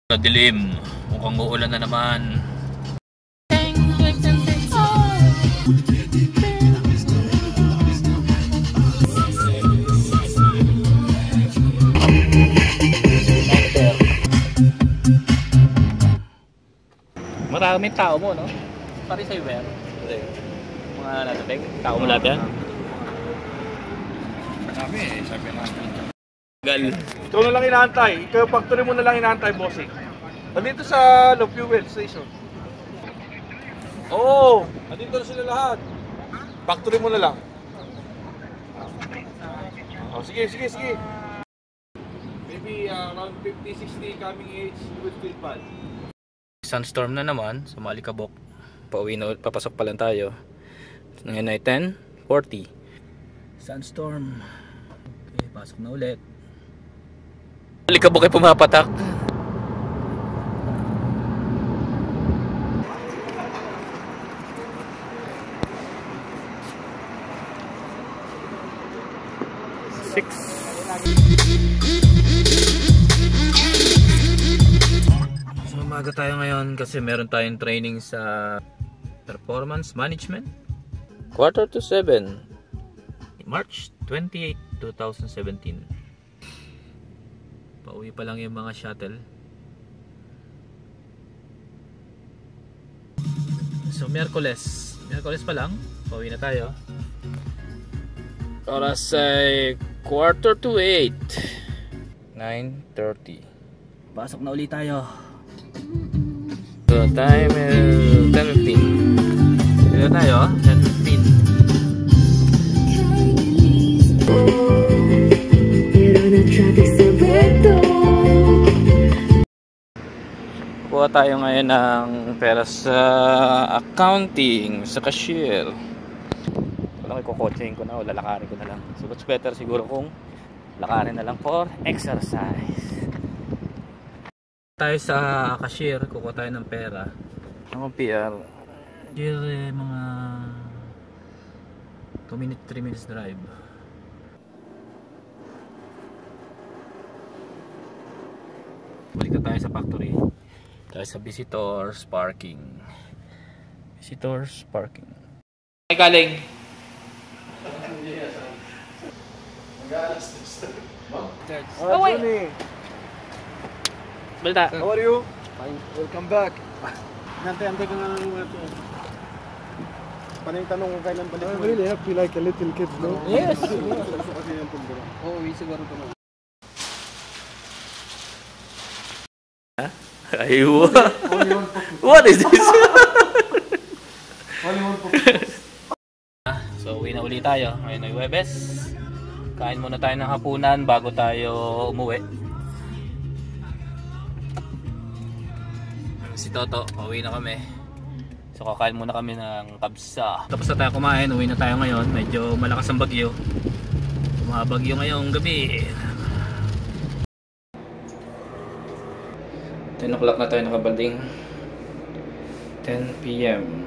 Dilim, mukhang uulan na naman. Maraming tao mo, no? Pari sa'yo ba yan? Mga natateng, tao mo lahat yan? Marami eh, sabi natin. Gal. Ikaw na lang inaantay. Ikaw, factory mo na lang inaantay, bossing. Nandito sa fuel station. Oo! Nandito na sila lahat. Factory mo na lang. Oh, sige. Maybe around 50-60 coming age with field pad. Sunstorm na naman sa Malikabok. Pauwi na, papasok pa lang tayo. Ngayon ay 10:40. Sunstorm. Okay, pasok na ulit. Malikabok ay pumapatak. So umaga tayo ngayon kasi meron tayong training sa performance management. 6:45 March 28, 2017. Pauwi pa lang yung mga shuttle. So Miyerkules pa lang, pauwi na tayo. Oras ay 7:45. 9:30. Pasok na ulit tayo. So time is 10:15. Dito tayo, 10:15. Kuha tayo ngayon ng pera sa accounting, sa cashier. Wala ko kukotsehin ko na o lalakarin ko na lang. So much better siguro kung lakarin na lang for exercise. Tayo sa cashier, kukuha tayo ng pera. Ang PR here mga 3 minutes drive. Balik na tayo sa factory. Tayo sa visitors parking. Visitors parking. Ay galing. Oh wait. Balita. How are you? Fine. Welcome back. Nantay ka nga lang natin. Paano yung tanong kung kailan balik mo? I'm really happy like a little kid, no? Yes. Oo, siguro ito na. Ay, what is this? So uwi na ulit tayo. Ngayon ay Huwebes. Kain muna tayo ng hapunan bago tayo umuwi. Si Toto, uwi na kami. So kakain muna kami ng kabsa. Tapos na tayo kumain, uwi na tayo ngayon. Medyo malakas ang bagyo. Bumabagyo ngayong gabi. 10 o'clock na tayo nakabanding. 10 PM.